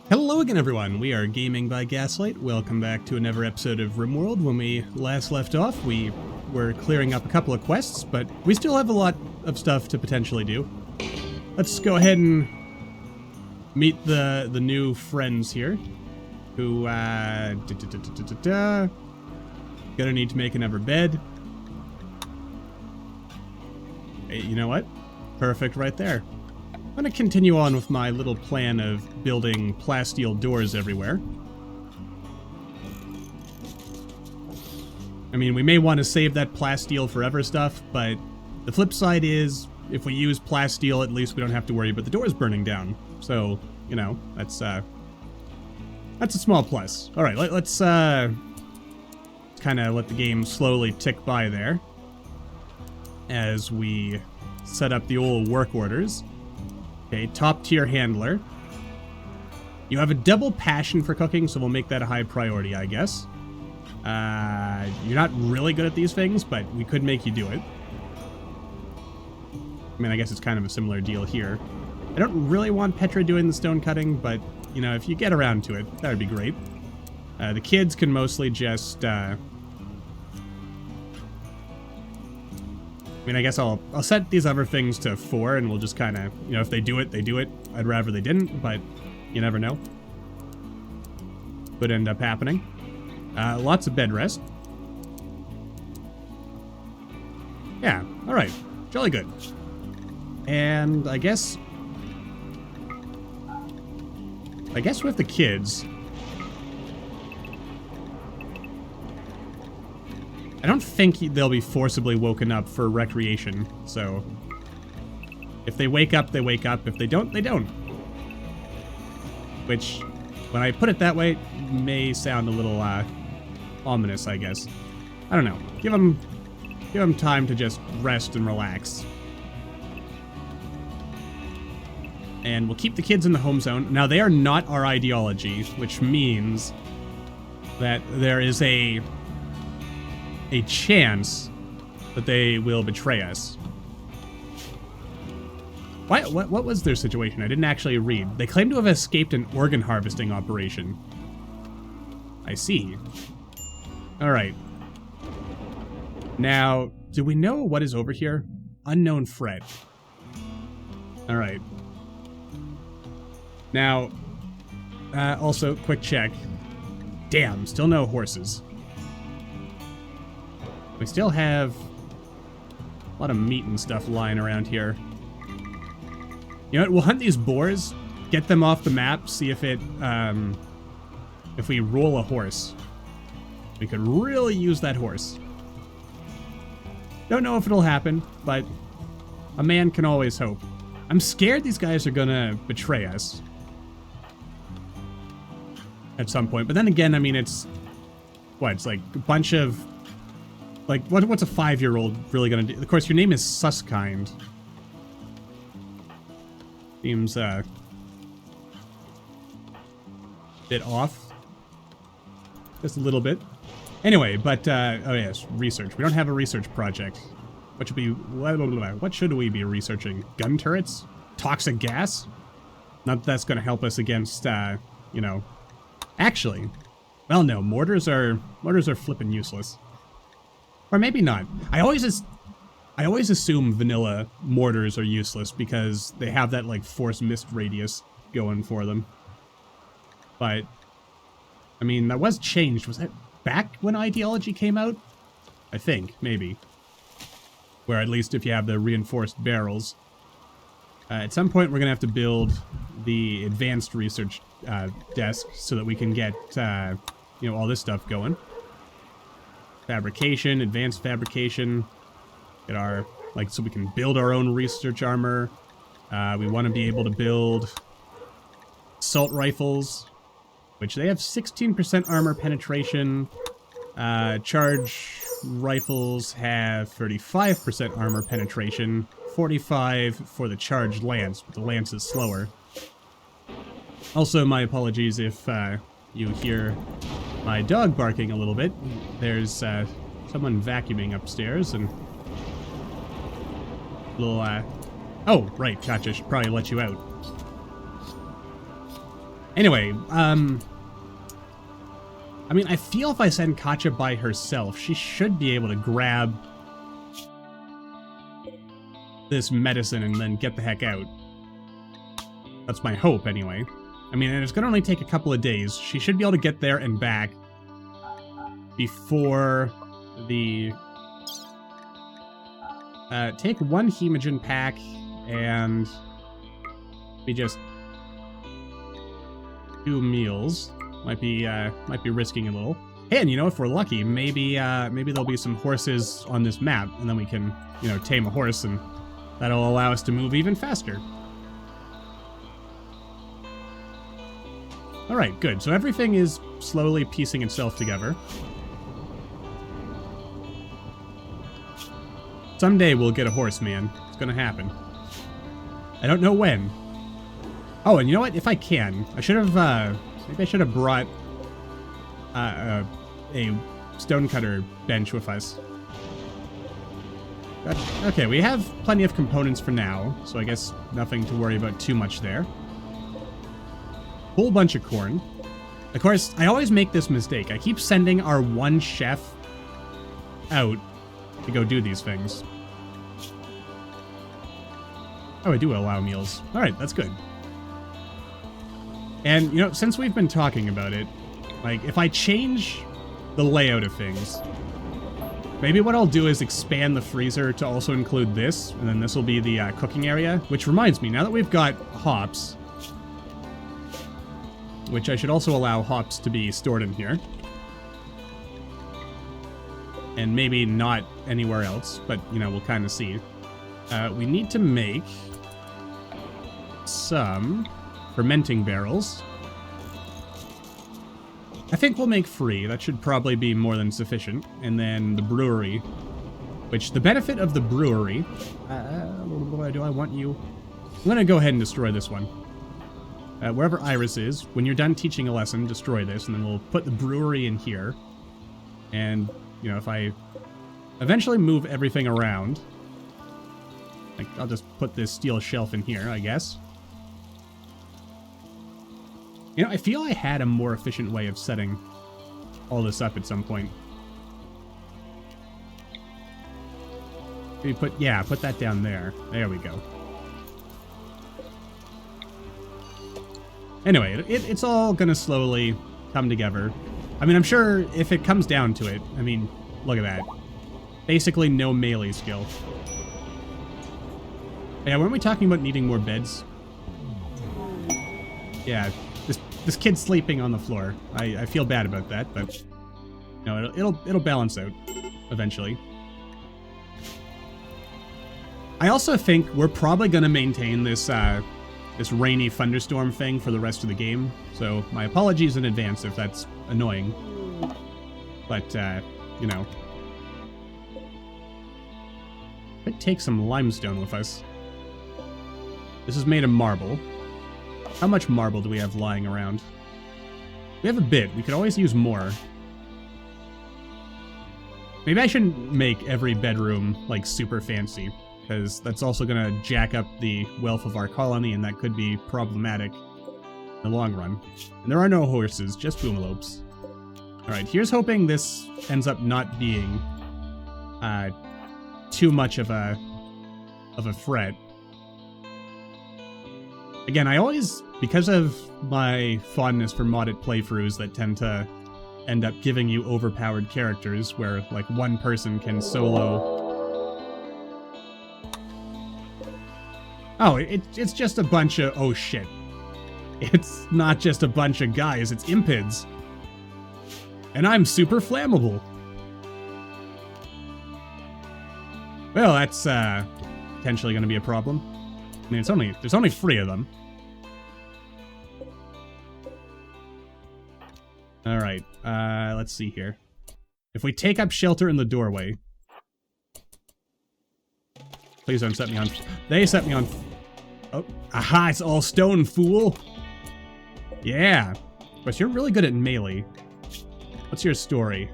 Hello again, everyone. We are Gaming by Gaslight. Welcome back to another episode of RimWorld. When we last left off, we were clearing up a couple of quests, but we still have a lot of stuff to potentially do. Let's go ahead and meet the new friends here, who, gonna need to make another bed. Hey, you know what? Perfect right there. I'm going to continue on with my little plan of building plasteel doors everywhere. I mean, we may want to save that plasteel forever stuff, but the flip side is, if we use plasteel, at least we don't have to worry about the doors burning down. So, you know, that's a small plus. Alright, let's kind of let the game slowly tick by there as we set up the old work orders. Okay, top tier handler. You have a double passion for cooking, so we'll make that a high priority, I guess. You're not really good at these things, but we could make you do it. I mean, I guess it's kind of a similar deal here. I don't really want Petra doing the stone cutting, but, you know, if you get around to it, that would be great. The kids can mostly just, I mean, I guess I'll set these other things to 4, and we'll just kind of, you know, if they do it, they do it. I'd rather they didn't, but you never know. Could end up happening. Lots of bed rest. Yeah, alright. Jolly good. And I guess with the kids, I don't think they'll be forcibly woken up for recreation, so if they wake up, they wake up. If they don't, they don't. Which, when I put it that way, may sound a little ominous, I guess. I don't know. Give them time to just rest and relax. And we'll keep the kids in the home zone. Now, they are not our ideology, which means that there is a chance that they will betray us. What was their situation? I didn't actually read. They claim to have escaped an organ harvesting operation. I see. Alright. Now, do we know what is over here? Unknown threat. Alright. Now, also, quick check. Damn, still no horses. We still have a lot of meat and stuff lying around here. You know what? We'll hunt these boars, get them off the map, see if it, if we roll a horse. We could really use that horse. Don't know if it'll happen, but a man can always hope. I'm scared these guys are gonna betray us at some point. But then again, I mean, it's, what, it's like a bunch of, like, what's a 5-year-old really gonna do? Of course, your name is Suskind. Seems, bit off. Just a little bit. Anyway, but, oh yes, research. We don't have a research project. What should we be researching? Gun turrets? Toxic gas? Not that that's gonna help us against, you know... Actually, well, no, mortars are flippin' useless. Or maybe not. I always assume vanilla mortars are useless because they have that, like, force mist radius going for them. But, I mean, that was changed. Was that back when Ideology came out? I think, maybe. Where at least if you have the reinforced barrels. At some point, we're going to have to build the advanced research desk so that we can get, you know, all this stuff going. Fabrication, advanced fabrication, get our, like, so we can build our own research armor. We want to be able to build assault rifles, which they have 16% armor penetration. Charge rifles have 35% armor penetration, 45 for the charged lance, but the lance is slower. Also, my apologies if you hear my dog barking a little bit. There's someone vacuuming upstairs and little oh, right, gotcha, should probably let you out. Anyway, I mean, I feel if I send Katja by herself, she should be able to grab this medicine and then get the heck out. That's my hope, anyway. I mean, and it's gonna only take a couple of days. She should be able to get there and back before the... take one hemogen pack and... we just... 2 meals. Might be risking a little. Hey, and you know, if we're lucky, maybe there'll be some horses on this map, and then we can, you know, tame a horse, and that'll allow us to move even faster. Alright, good. So everything is slowly piecing itself together. Someday we'll get a horse, man. It's gonna happen. I don't know when. Oh, and you know what? If I can, I should have, maybe I should have brought a stonecutter bench with us. But, okay, we have plenty of components for now, so I guess nothing to worry about too much there. Whole bunch of corn. Of course, I always make this mistake. I keep sending our one chef out to go do these things. Oh, I do allow meals. Alright, that's good. And, you know, since we've been talking about it, like, if I change the layout of things, maybe what I'll do is expand the freezer to also include this, and then this will be the cooking area. Which reminds me, now that we've got hops, which I should also allow hops to be stored in here, and maybe not anywhere else, but, you know, we'll kind of see. We need to make some fermenting barrels. I think we'll make 3. That should probably be more than sufficient. And then the brewery, which the benefit of the brewery... do I want you? I'm going to go ahead and destroy this one. Wherever Iris is, when you're done teaching a lesson, destroy this, and then we'll put the brewery in here. And, you know, if I eventually move everything around, like, I'll just put this steel shelf in here, I guess. You know, I feel I had a more efficient way of setting all this up at some point. Maybe put that down there. There we go. Anyway, it's all gonna slowly come together. I mean, I'm sure if it comes down to it, I mean, look at that. Basically no melee skill. Yeah, weren't we talking about needing more beds? Yeah, this kid's sleeping on the floor. I feel bad about that, but no, it'll balance out eventually. I also think we're probably gonna maintain this this rainy thunderstorm thing for the rest of the game. So my apologies in advance if that's annoying. But you know, could take some limestone with us. This is made of marble. How much marble do we have lying around? We have a bit. We could always use more. Maybe I shouldn't make every bedroom, like, super fancy, because that's also going to jack up the wealth of our colony, and that could be problematic in the long run. And there are no horses, just boomalopes. Alright, here's hoping this ends up not being too much of a threat. Again, I always, because of my fondness for modded playthroughs that tend to end up giving you overpowered characters where, like, one person can solo... Oh, it's just a bunch of... Oh, shit. It's not just a bunch of guys, it's impids. And I'm super flammable. Well, that's, potentially gonna be a problem. I mean, there's only 3 of them. Alright, let's see here. If we take up shelter in the doorway... Please don't set me on... They set me on... Oh, aha, it's all stone, fool! Yeah! But you're really good at melee. What's your story?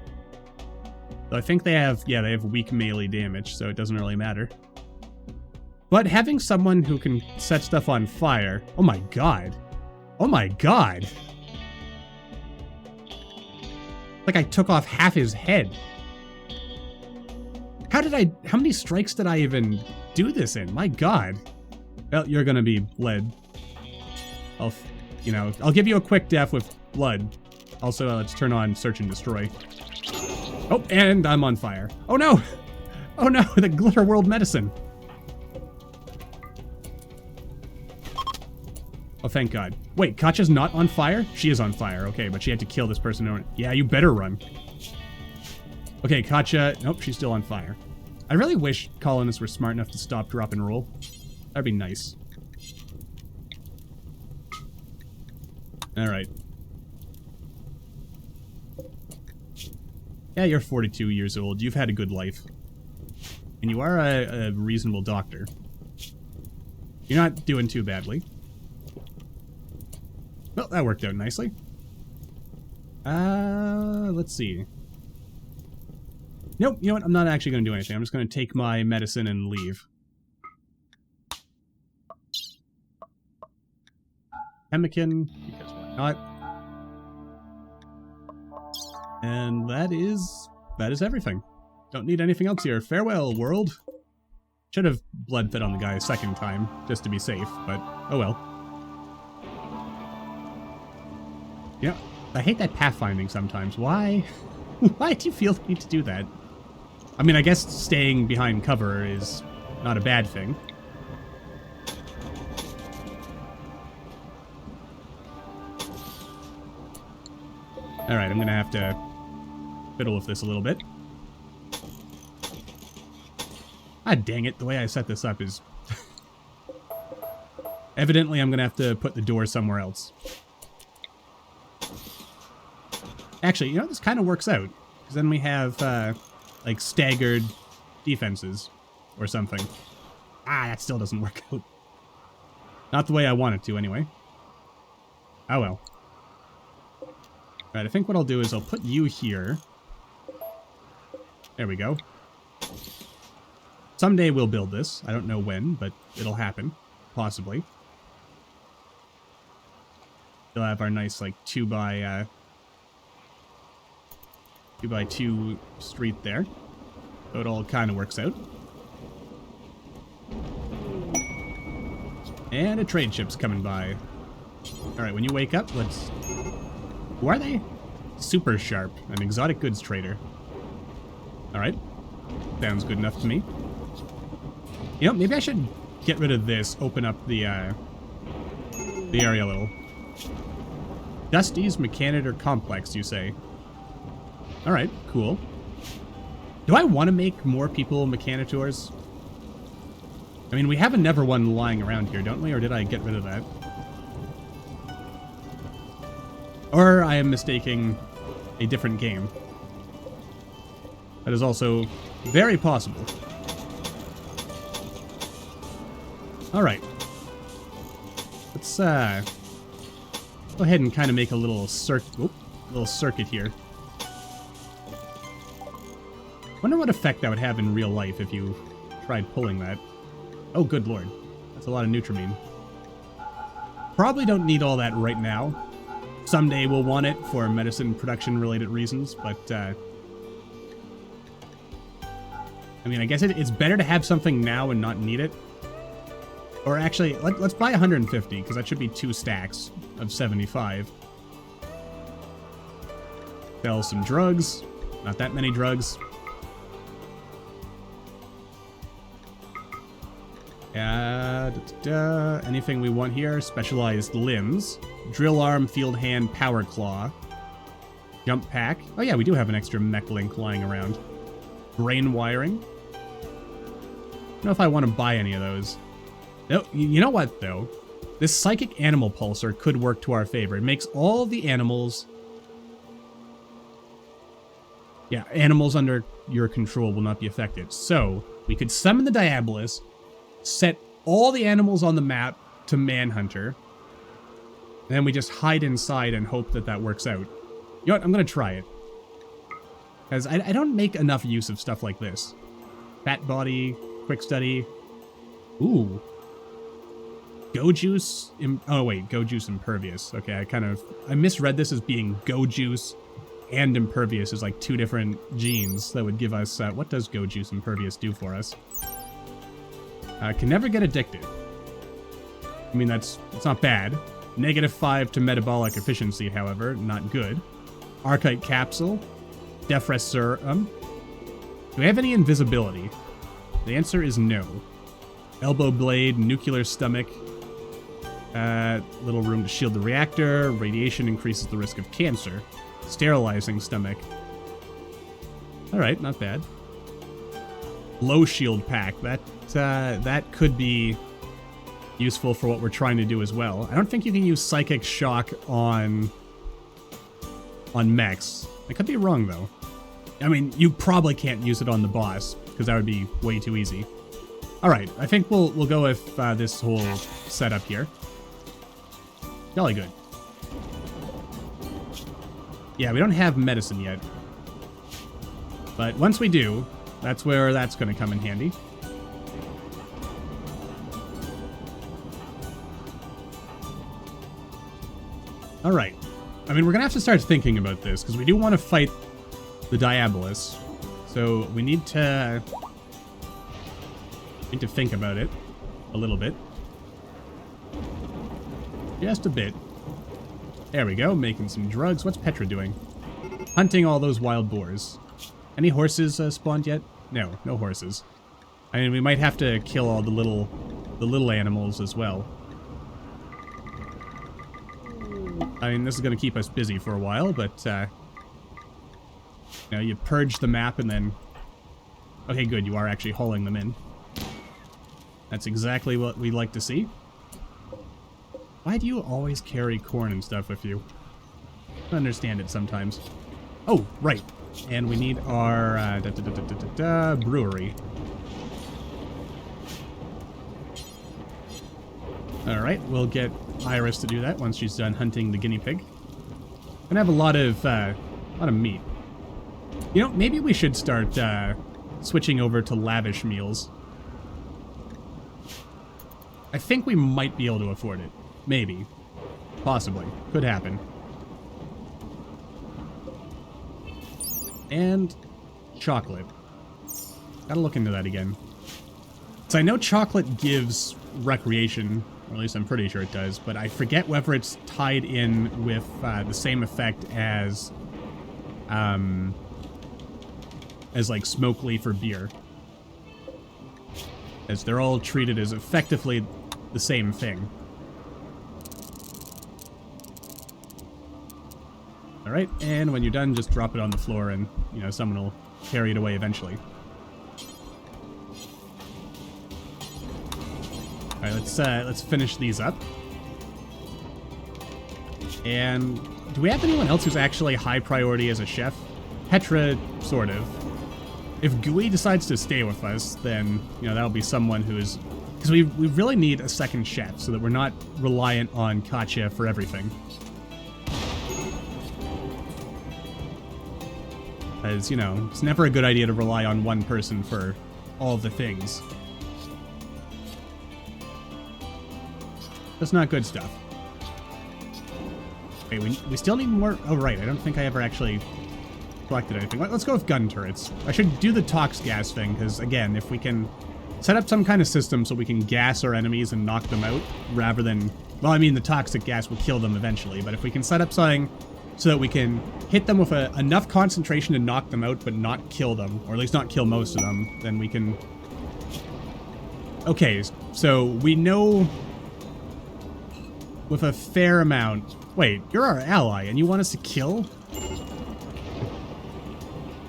So I think they have... Yeah, they have weak melee damage, so it doesn't really matter. But having someone who can set stuff on fire... Oh my god! Oh my god. Like I took off half his head. How many strikes did I even do this in? My god. Well, you're gonna be bled. I'll give you a quick death with blood. Also, let's turn on search and destroy. Oh, and I'm on fire. Oh no! Oh no, the glitter world medicine. Oh, thank god. Wait, Katja's not on fire? She is on fire, okay, but she had to kill this person. Yeah, you better run. Okay, Katja, nope, she's still on fire. I really wish colonists were smart enough to stop, drop, and roll. That'd be nice. Alright. Yeah, you're 42 years old. You've had a good life. And you are a reasonable doctor. You're not doing too badly. Well, that worked out nicely. Let's see. Nope, you know what? I'm not actually going to do anything. I'm just going to take my medicine and leave. Pemmican, because why not? And that is everything. Don't need anything else here. Farewell, world. Should have blood fed on the guy a second time, just to be safe, but oh well. Yeah, I hate that pathfinding sometimes. Why? Why do you feel the need to do that? I mean, I guess staying behind cover is not a bad thing. Alright, I'm gonna have to fiddle with this a little bit. Ah, dang it, the way I set this up is... Evidently, I'm gonna have to put the door somewhere else. Actually, you know, this kind of works out. Because then we have, like, staggered defenses or something. Ah, that still doesn't work out. Not the way I want it to, anyway. Oh well. Alright, I think what I'll do is I'll put you here. There we go. Someday we'll build this. I don't know when, but it'll happen. Possibly. We'll have our nice, like, 2x2 street there. So it all kind of works out. And a trade ship's coming by. Alright, when you wake up, let's... Who are they? Super Sharp, an exotic goods trader. Alright. Sounds good enough to me. You know, maybe I should get rid of this, open up the area a little. Dusty's Mechanitor Complex, you say? Alright, cool. Do I want to make more people Mechanitors? I mean, we have a Never one lying around here, don't we? Or did I get rid of that? Or I am mistaking a different game. That is also very possible. Alright. Let's, go ahead and kind of make a little circuit here. Wonder what effect that would have in real life if you tried pulling that. Oh, good lord. That's a lot of Nutrimine. Probably don't need all that right now. Someday we'll want it for medicine production related reasons, but I mean, I guess it's better to have something now and not need it. Or actually, let's buy 150, because that should be 2 stacks of 75. Sell some drugs. Not that many drugs. Anything we want here? Specialized limbs. Drill arm, field hand, power claw. Jump pack. Oh yeah, we do have an extra mech link lying around. Brain wiring. I don't know if I want to buy any of those. No, you know what though? This psychic animal pulsar could work to our favor. It makes all the animals... Yeah, animals under your control will not be affected. So, we could summon the Diabolus, set all the animals on the map to Manhunter, and then we just hide inside and hope that that works out. You know what? I'm going to try it. Because I don't make enough use of stuff like this. Fat body, quick study. Ooh. Go Juice... oh, wait. Go Juice Impervious. Okay, I misread this as being Go Juice and Impervious as like 2 different genes that would give us... what does Go Juice Impervious do for us? Can never get addicted. I mean, it's not bad. -5 to metabolic efficiency, however. Not good. Archite Capsule. Defres Serum. Do we have any invisibility? The answer is no. Elbow Blade, Nuclear Stomach. Little room to shield the reactor. Radiation increases the risk of cancer. Sterilizing Stomach. Alright, not bad. Low Shield Pack. That could be useful for what we're trying to do as well. I don't think you can use Psychic Shock on mechs. I could be wrong, though. I mean, you probably can't use it on the boss, because that would be way too easy. Alright, I think we'll go with this whole setup here. Jolly good. Yeah, we don't have medicine yet. But once we do, that's where that's going to come in handy. Alright. I mean, we're going to have to start thinking about this, because we do want to fight the Diabolus. So we need to think about it a little bit. Just a bit. There we go, making some drugs. What's Petra doing? Hunting all those wild boars. Any horses spawned yet? No, no horses. I mean, we might have to kill all the little animals as well. I mean, this is going to keep us busy for a while, but, you know, you purge the map and then... Okay, good, you are actually hauling them in. That's exactly what we'd like to see. Why do you always carry corn and stuff with you? I don't understand it sometimes. Oh, right. And we need our brewery. Alright, we'll get Iris to do that once she's done hunting the guinea pig. Gonna have a lot of meat. You know, maybe we should start switching over to lavish meals. I think we might be able to afford it. Maybe. Possibly. Could happen. And chocolate. Gotta look into that again. So I know chocolate gives recreation, or at least I'm pretty sure it does, but I forget whether it's tied in with the same effect as like smoke leaf or beer. As they're all treated as effectively the same thing. Alright, and when you're done, just drop it on the floor and, you know, someone will carry it away eventually. Alright, let's finish these up. And do we have anyone else who's actually high priority as a chef? Petra, sort of. If Gui decides to stay with us, then, you know, that'll be someone who's... Because we really need a second chef so that we're not reliant on Katya for everything. Because, you know, it's never a good idea to rely on one person for all the things. That's not good stuff. Okay, we still need more... Oh, right, I don't think I ever actually collected anything. Let's go with gun turrets. I should do the tox gas thing, because, again, if we can set up some kind of system so we can gas our enemies and knock them out, rather than... Well, I mean, the toxic gas will kill them eventually, but if we can set up something so that we can hit them with enough concentration to knock them out, but not kill them, or at least not kill most of them, then we can... Okay, so we know with a fair amount... Wait, you're our ally, and you want us to kill?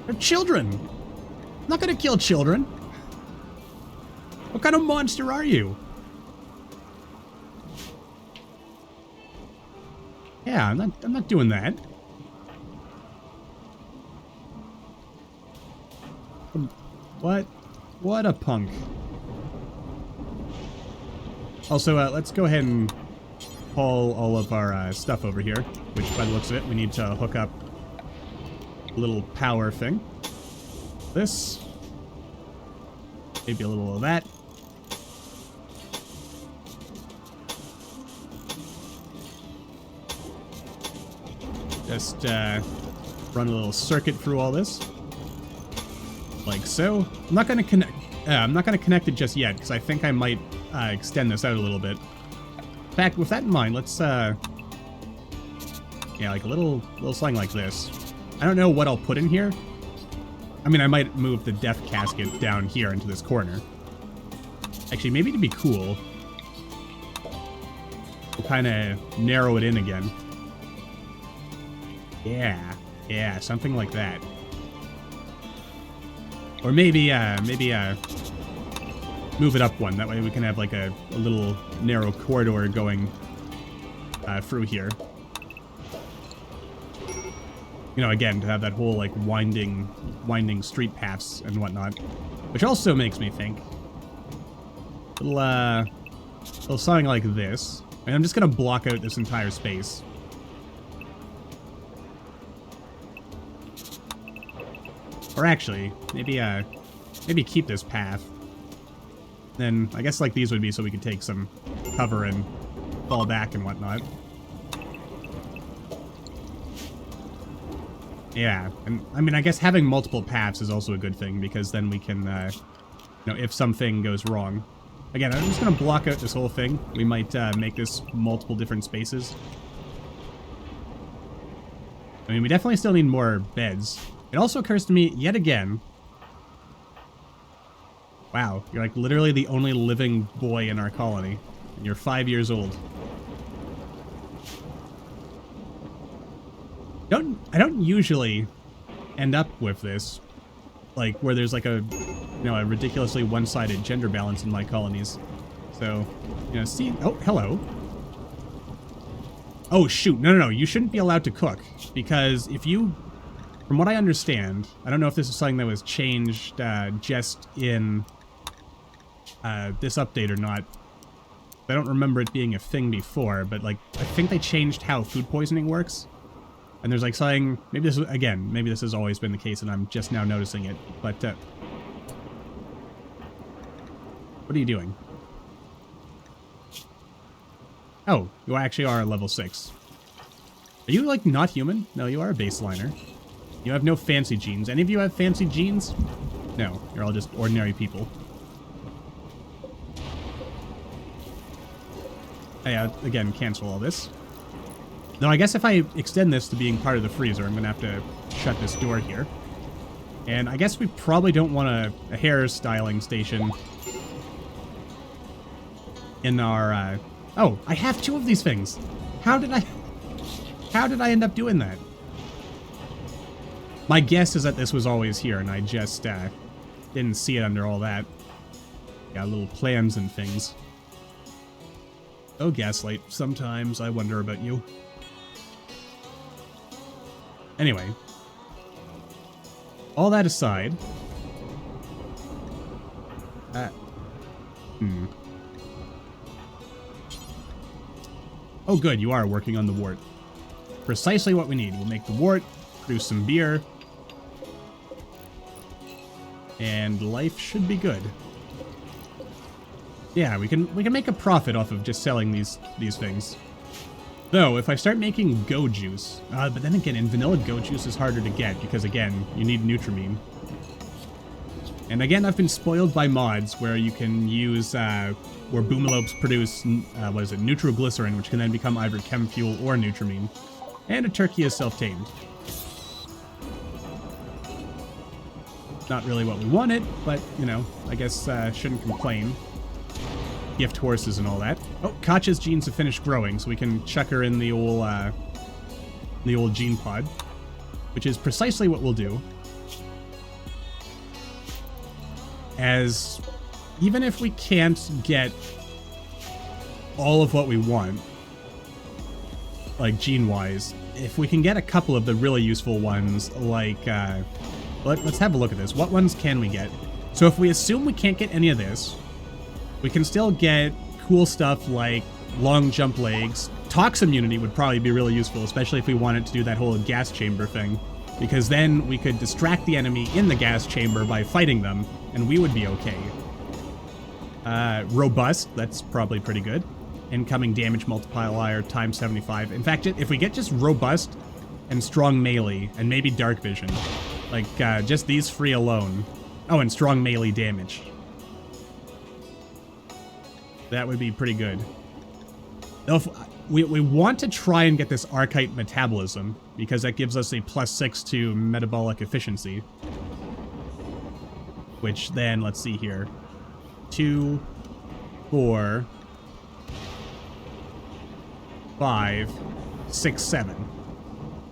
They're children! I'm not gonna kill children! What kind of monster are you? Yeah, I'm not doing that. What a punk. Also, let's go ahead and haul all of our stuff over here, which by the looks of it, we need to hook up a little power thing. This. Maybe a little of that. Just run a little circuit through all this. Like so. I'm not going to connect. I'm not going to connect it just yet, because I think I might extend this out a little bit. In fact, with that in mind, let's yeah, like a little something like this. I don't know what I'll put in here. I mean, I might move the death casket down here into this corner. Actually, maybe to be cool, we'll kind of narrow it in again. Yeah, something like that. Or maybe move it up one. That way we can have like a little narrow corridor going through here. You know, again, to have that whole like winding street paths and whatnot. Which also makes me think. Little something like this. And I'm just gonna block out this entire space. Or actually, maybe keep this path. Then I guess like these would be so we could take some cover and fall back and whatnot. Yeah, and I mean, I guess having multiple paths is also a good thing, because then we can, you know, if something goes wrong. Again, I'm just going to block out this whole thing. We might make this multiple different spaces. I mean, we definitely still need more beds. It also occurs to me, yet again... Wow, you're like literally the only living boy in our colony. And you're 5 years old. I don't usually end up with this, like where there's like a, you know, a ridiculously one-sided gender balance in my colonies. So, you know, see, oh, hello. Oh shoot, no, you shouldn't be allowed to cook, because if you, from what I understand, I don't know if this is something that was changed just in this update or not. I don't remember it being a thing before, but like, I think they changed how food poisoning works. And there's like something, maybe this is, again, maybe this has always been the case and I'm just now noticing it, but, what are you doing? Oh, you actually are level 6. Are you, like, not human? No, you are a baseliner. You have no fancy genes. Any of you have fancy genes? No, you're all just ordinary people. Hey, again, cancel all this. Now, I guess if I extend this to being part of the freezer, I'm going to have to shut this door here. And I guess we probably don't want a hairstyling station in our... Oh, I have 2 of these things. How did I end up doing that? My guess is that this was always here, and I just didn't see it under all that. Got little plans and things. Oh, Gaslight, sometimes I wonder about you. Anyway, all that aside, oh good, you are working on the wort. Precisely what we need. We'll make the wort, produce some beer, and life should be good. Yeah, we can make a profit off of just selling these things. Though, if I start making go juice, but then again, in vanilla go juice is harder to get, because again, you need Nutrimine. And again, I've been spoiled by mods where you can use, where boomalopes produce, what is it, nitroglycerin, which can then become either chem fuel or Nutrimine. And a turkey is self-tamed. Not really what we wanted, but, you know, I guess, shouldn't complain. Gift horses and all that. Oh, Katja's genes have finished growing, so we can chuck her in the old gene pod, which is precisely what we'll do. As even if we can't get all of what we want, like gene-wise, if we can get a couple of the really useful ones, like, let's have a look at this. What ones can we get? So if we assume we can't get any of this, we can still get cool stuff like long jump legs. Tox immunity would probably be really useful, especially if we wanted to do that whole gas chamber thing, because then we could distract the enemy in the gas chamber by fighting them, and we would be okay. Robust, that's probably pretty good. Incoming damage multiplier times 75. In fact, if we get just robust, and strong melee, and maybe dark vision. Like, just these 3 alone. Oh, and strong melee damage. That would be pretty good. Though if we want to try and get this archite metabolism, because that gives us a +6 to metabolic efficiency. Which then, let's see here. 2, 4, 5, 6, 7.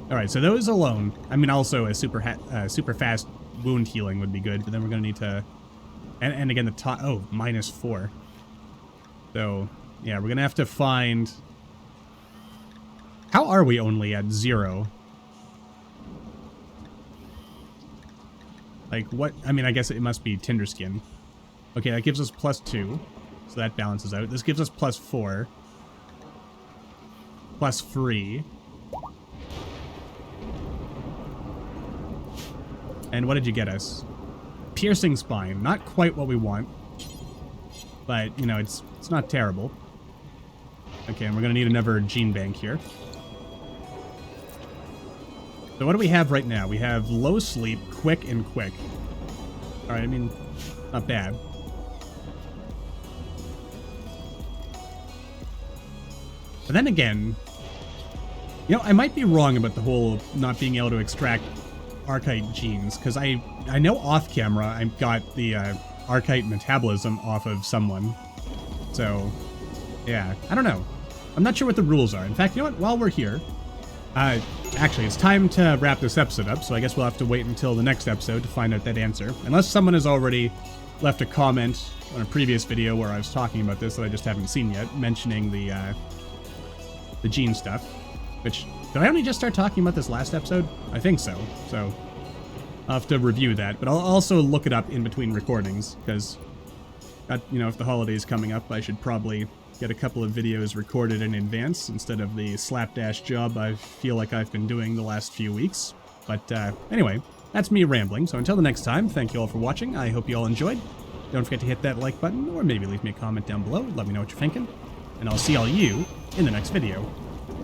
Alright, so those alone. I mean, also a super fast wound healing would be good, but then we're going to need to... And again, the top... Oh, -4. So, yeah, we're going to have to find... How are we only at 0? Like, what? I mean, I guess it must be Tinder Skin. Okay, that gives us +2. So that balances out. This gives us +4. +3. And what did you get us? Piercing Spine. Not quite what we want. But, you know, it's not terrible. Okay, and we're going to need another gene bank here. So what do we have right now? We have low sleep, quick, and quick. Alright, I mean, not bad. But then again, you know, I might be wrong about the whole not being able to extract archite genes, because I know off camera I got the archite metabolism off of someone. So, yeah, I don't know. I'm not sure what the rules are. In fact, you know what? While we're here, actually, it's time to wrap this episode up, so I guess we'll have to wait until the next episode to find out that answer. Unless someone has already left a comment on a previous video where I was talking about this that I just haven't seen yet, mentioning the gene stuff. Which, did I only just start talking about this last episode? I think so. So, I'll have to review that. But I'll also look it up in between recordings, because, you know, if the holiday's coming up, I should probably get a couple of videos recorded in advance instead of the slapdash job I feel like I've been doing the last few weeks. But anyway, that's me rambling, so until the next time, thank you all for watching. I hope you all enjoyed. Don't forget to hit that like button, or maybe leave me a comment down below. Let me know what you're thinking. And I'll see all you in the next video.